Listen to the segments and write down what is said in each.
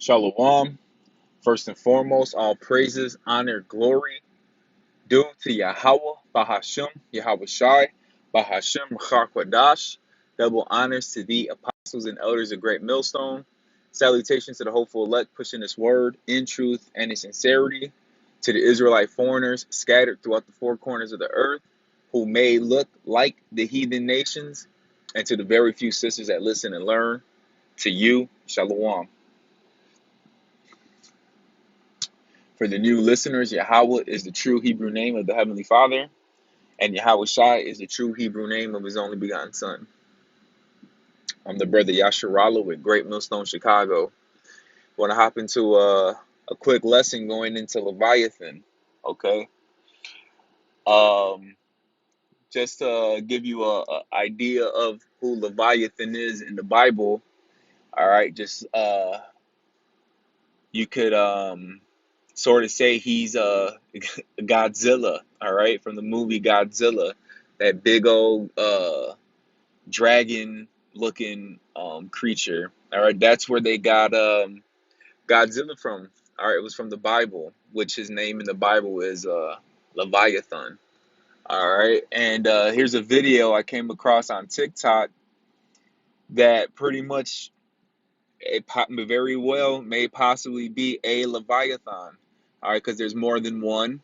Shalom. First and foremost, all praises, honor, glory due to Yahweh, Bahashem, Yahweh Shai, Bahashem, Rachar. Double honors to the apostles and elders of Great Millstone. Salutations to the hopeful elect pushing this word in truth and in sincerity. To the Israelite foreigners scattered throughout the four corners of the earth who may look like the heathen nations. And to the very few sisters that listen and learn. To you, Shalom. For the new listeners, Yahweh is the true Hebrew name of the Heavenly Father, and Yahweh Shai is the true Hebrew name of His only begotten Son. I'm the brother Yasharala with Great Millstone, Chicago. Want to hop into a quick lesson going into Leviathan, okay? Just to give you a idea of who Leviathan is in the Bible. All right, just you could sort of say he's Godzilla, all right, from the movie Godzilla, that big old dragon looking creature. All right, that's where they got Godzilla from. All right, it was from the Bible, which his name in the Bible is Leviathan. All right, and here's a video I came across on TikTok that pretty much very well may possibly be a Leviathan. All right, because there's more than one.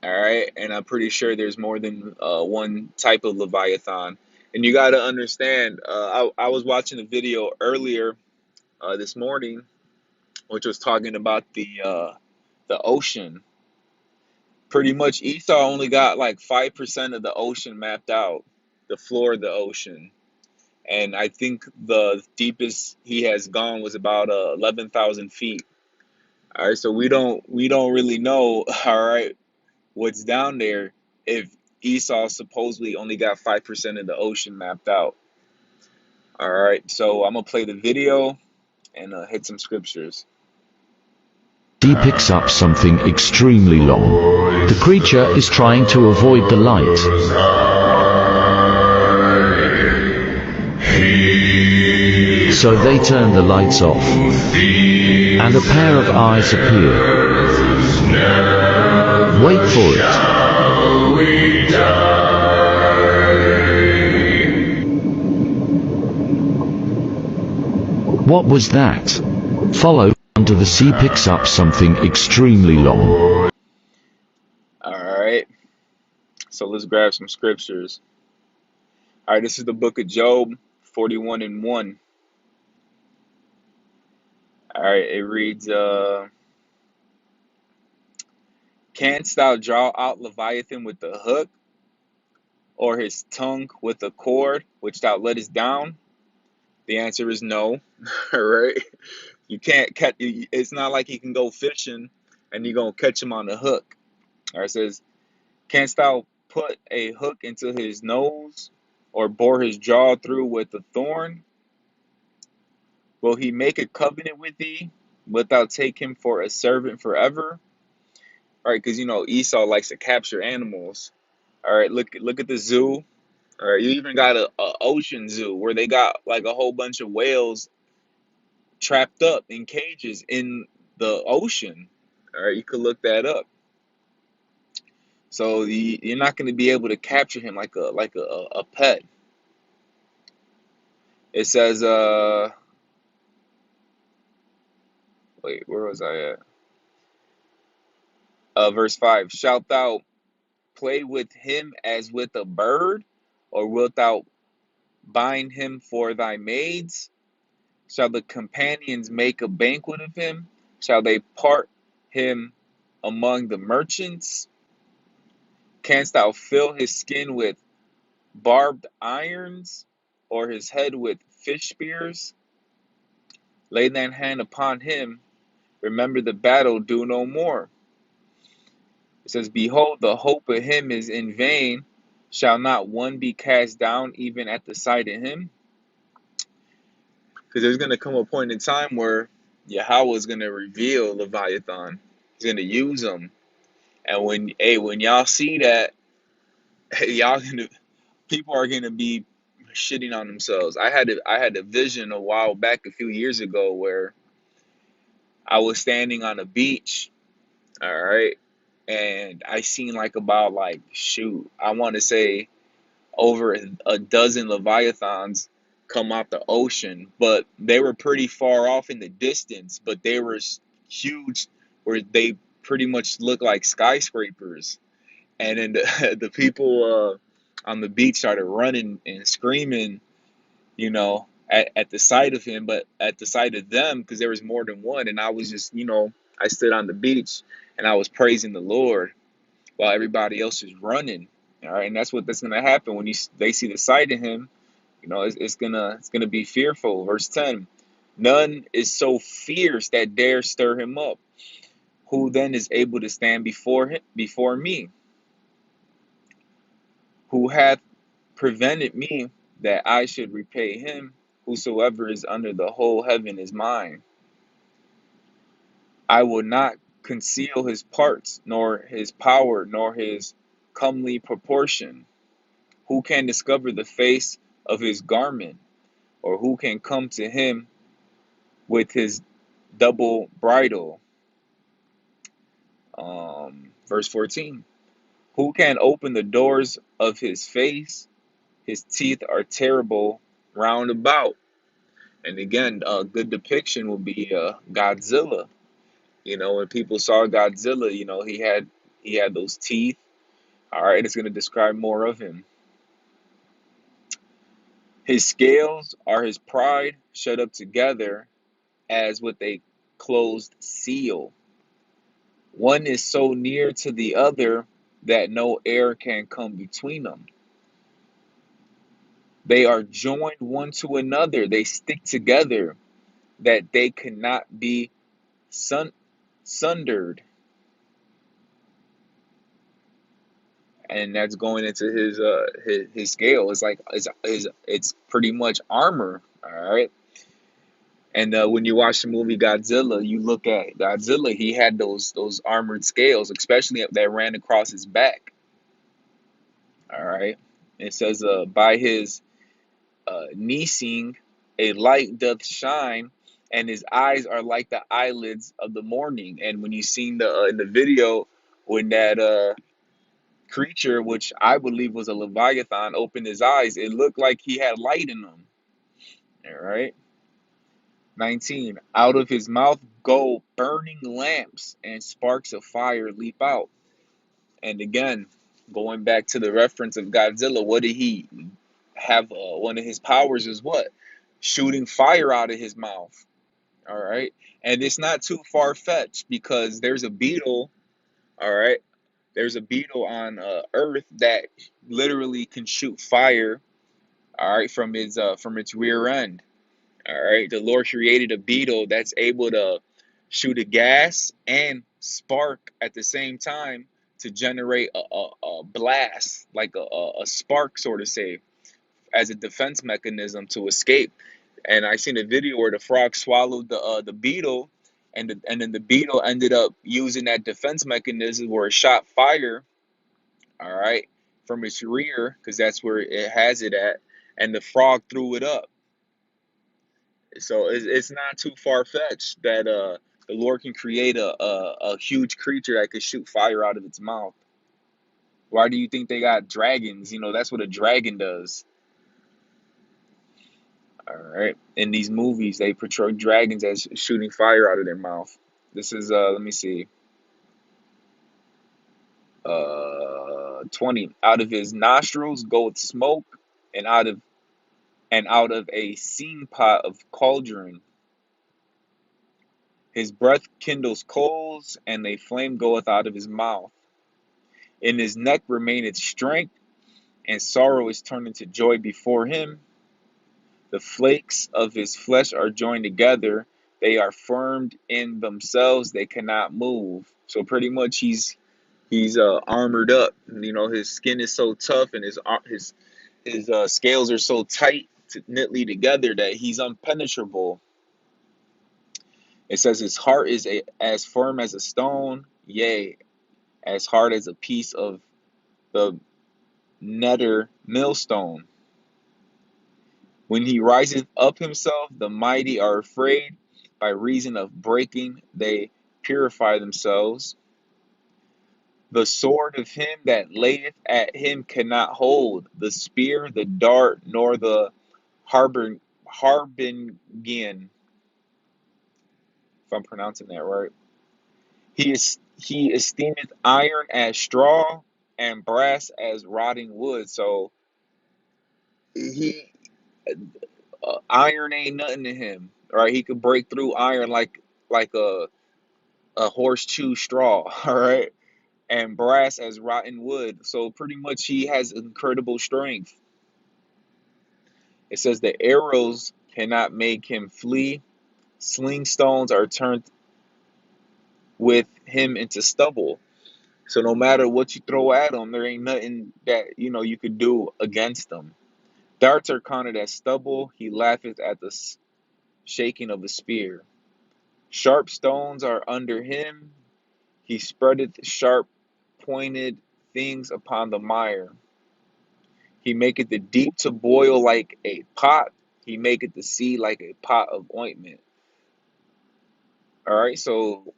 All right, and I'm pretty sure there's more than one type of Leviathan. And you got to understand, I was watching a video earlier this morning, which was talking about the ocean. Pretty much Esau only got like 5% of the ocean mapped out, the floor of the ocean. And I think the deepest he has gone was about 11,000 feet. All right, so we don't really know, all right, what's down there if Esau supposedly only got 5% of the ocean mapped out. All right, so I'm going to play the video and hit some scriptures. He picks up something extremely long. The creature is trying to avoid the light. So they turn the lights off, and a pair of eyes appear. Wait for it. What was that? Follow under the sea picks up something extremely long. Alright, so let's grab some scriptures. Alright, this is the book of Job 41:1. Alright, it reads, canst thou draw out Leviathan with a hook, or his tongue with a cord which thou lettest down? The answer is no. Alright, you can't catch. It's not like you can go fishing and you're gonna catch him on the hook. Alright, it says, canst thou put a hook into his nose, or bore his jaw through with a thorn? Will he make a covenant with thee, wilt thou take him for a servant forever? All right, because Esau likes to capture animals. All right, look at the zoo. All right, you even got a ocean zoo where they got like a whole bunch of whales trapped up in cages in the ocean. All right, you could look that up. So you're not going to be able to capture him like a pet. It says, wait, where was I at? Verse 5, shalt thou play with him as with a bird, or wilt thou bind him for thy maids? Shall the companions make a banquet of him? Shall they part him among the merchants? Canst thou fill his skin with barbed irons, or his head with fish spears? Lay thine hand upon him, remember the battle, do no more. It says, behold, the hope of him is in vain. Shall not one be cast down even at the sight of him? Because there's going to come a point in time where Yahweh is going to reveal Leviathan. He's going to use him. And when y'all see that, people are going to be shitting on themselves. I had a vision a while back, a few years ago, where I was standing on a beach, all right, and I seen like about like shoot, I want to say over a dozen leviathans come out the ocean, but they were pretty far off in the distance, but they were huge, where they pretty much look like skyscrapers. And then the people on the beach started running and screaming, at the sight of him, but at the sight of them, because there was more than one. And I was just, I stood on the beach and I was praising the Lord while everybody else is running. All right, and that's gonna happen when they see the sight of him. It's gonna be fearful. Verse 10: None is so fierce that dare stir him up. Who then is able to stand before me? Who hath prevented me that I should repay him? Whosoever is under the whole heaven is mine. I will not conceal his parts, nor his power, nor his comely proportion. Who can discover the face of his garment, or who can come to him with his double bridle? Verse 14. Who can open the doors of his face? His teeth are terrible round about. And again, a good depiction will be Godzilla. When people saw Godzilla, he had those teeth. All right, it's going to describe more of him. His scales are his pride, shut up together as with a closed seal. One is so near to the other that no air can come between them. They are joined one to another. They stick together that they cannot be sundered. And that's going into his scale. It's like it's pretty much armor. All right. And when you watch the movie Godzilla, you look at Godzilla. He had those armored scales, especially that ran across his back. All right. It says, by his neesing, a light doth shine, and his eyes are like the eyelids of the morning. And when you seen the in the video when that creature, which I believe was a Leviathan, opened his eyes, it looked like he had light in them. All right. 19. Out of his mouth go burning lamps, and sparks of fire leap out. And again, going back to the reference of Godzilla, what did he have? One of his powers is what? Shooting fire out of his mouth. All right. And it's not too far fetched because there's a beetle. All right. There's a beetle on Earth that literally can shoot fire. All right, from its rear end. All right. The Lord created a beetle that's able to shoot a gas and spark at the same time to generate a blast, like a spark, sort of say, as a defense mechanism to escape. And I seen a video where the frog swallowed the beetle, and then the beetle ended up using that defense mechanism where it shot fire, all right, from its rear, because that's where it has it at, and the frog threw it up. So it's not too far fetched that the Lord can create a huge creature that could shoot fire out of its mouth. Why do you think they got dragons? That's what a dragon does. All right. In these movies, they portray dragons as shooting fire out of their mouth. This is let me see. 20. Out of his nostrils goeth smoke, and out of a steam pot of cauldron. His breath kindles coals, and a flame goeth out of his mouth. In his neck remaineth strength, and sorrow is turned into joy before him. The flakes of his flesh are joined together. They are firmed in themselves. They cannot move. So pretty much he's armored up. His skin is so tough, and his scales are so tight, knitly together, that he's impenetrable. It says his heart is as firm as a stone, yea, as hard as a piece of the nether millstone. When he riseth up himself, the mighty are afraid. by reason of breaking, they purify themselves. The sword of him that layeth at him cannot hold, the spear, the dart, nor the harbingen, if I'm pronouncing that right. He esteemeth iron as straw, and brass as rotting wood. So he iron ain't nothing to him, right? He could break through iron like a horse chew straw, all right? And brass as rotten wood. So pretty much he has incredible strength. It says the arrows cannot make him flee. Sling stones are turned with him into stubble. So no matter what you throw at him, there ain't nothing that you could do against him. Darts are counted as stubble. He laugheth at the shaking of the spear. Sharp stones are under him. He spreadeth sharp pointed things upon the mire. He maketh the deep to boil like a pot. He maketh the sea like a pot of ointment. All right, so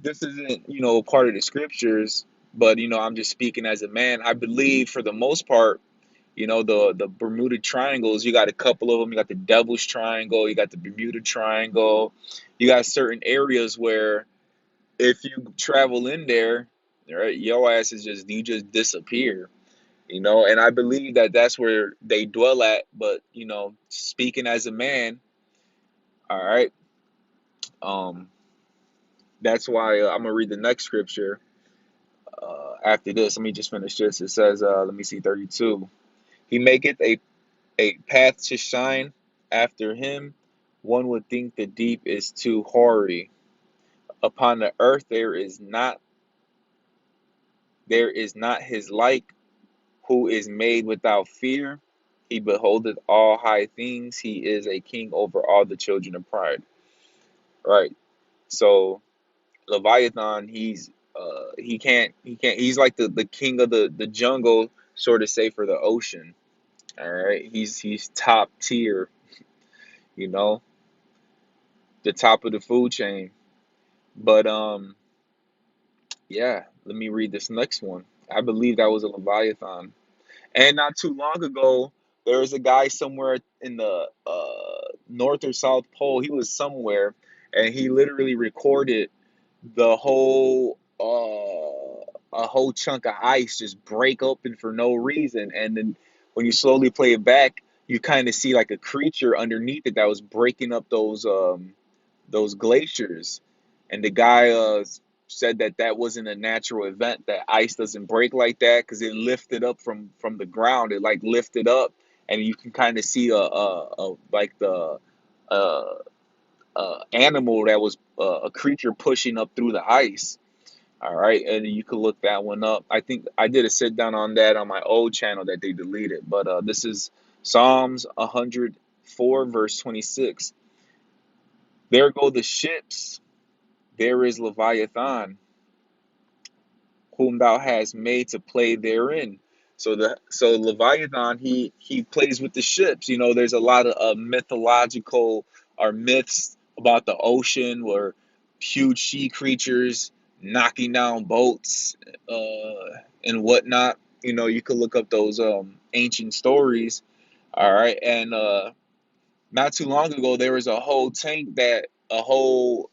this isn't, part of the scriptures, but I'm just speaking as a man. I believe for the most part, the Bermuda Triangles, you got a couple of them. You got the Devil's Triangle, you got the Bermuda Triangle. You got certain areas where if you travel in there, right, your ass is you just disappear. And I believe that that's where they dwell at. But speaking as a man, all right, um, that's why I'm gonna read the next scripture after this. Let me just finish this. It says, let me see, 32. He maketh a path to shine after him. One would think the deep is too hoary. Upon the earth there is not his like, who is made without fear. He beholdeth all high things. He is a king over all the children of pride. Right. So Leviathan, he's like the king of the jungle, sort of say for the ocean. All right. He's top tier, you know, the top of the food chain. But yeah, let me read this next one. I believe that was a Leviathan. And not too long ago, there was a guy somewhere in the North or South Pole. He was somewhere, and he literally recorded the whole a whole chunk of ice just break open for no reason. And then when you slowly play it back, you kind of see like a creature underneath it that was breaking up those glaciers. And the guy said that that wasn't a natural event, that ice doesn't break like that because it lifted up from the ground. It like lifted up, and you can kind of see a like the uh, animal that was a creature pushing up through the ice. All right, and you could look that one up. I think I did a sit down on that on my old channel that they deleted. But this is Psalms 104 verse 26. There go the ships. There is Leviathan, whom thou hast made to play therein. So Leviathan, he plays with the ships. There's a lot of mythological or myths about the ocean where huge sea creatures knocking down boats and whatnot. You could look up those ancient stories. All right, and not too long ago there was a whole tank that a whole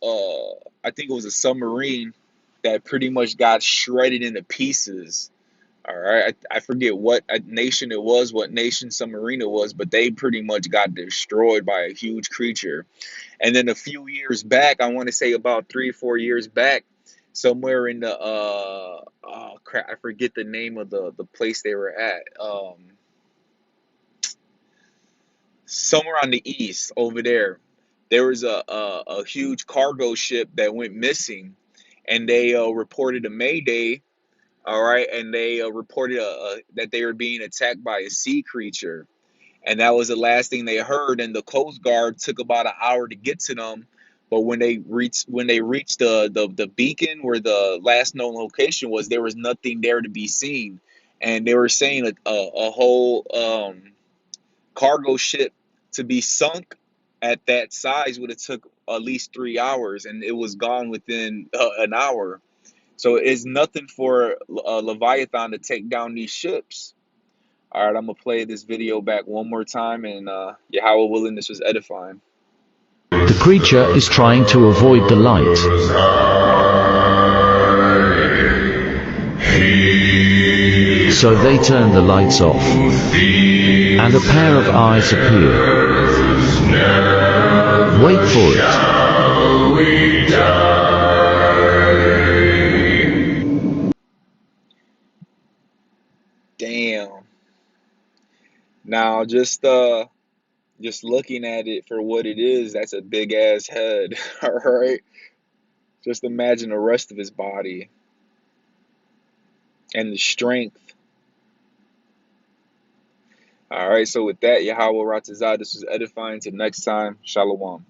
I think it was a submarine that pretty much got shredded into pieces. All right, I forget what nation it was, what nation submarine it was, but they pretty much got destroyed by a huge creature. And then a few years back, I want to say about 3 or 4 years back, somewhere in the oh crap, I forget the name of the place they were at. Somewhere on the east over there was a huge cargo ship that went missing, and they reported a mayday. All right, and they reported that they were being attacked by a sea creature, and that was the last thing they heard. And the Coast Guard took about an hour to get to them, but when they reached the beacon where the last known location was, there was nothing there to be seen, and they were saying a whole cargo ship to be sunk, at that size would have took at least 3 hours, and it was gone within an hour. So it's nothing for Leviathan to take down these ships. All right, I'm gonna play this video back one more time, and Yahweh willing, this was edifying. The creature is trying to avoid the light. So they turn the lights off, and a pair of eyes appear. Wait for it. Damn. Now just looking at it for what it is, that's a big ass head. All right. Just imagine the rest of his body and the strength. All right. So with that, Yahweh Ratazah, this was edifying. Till next time, Shalom.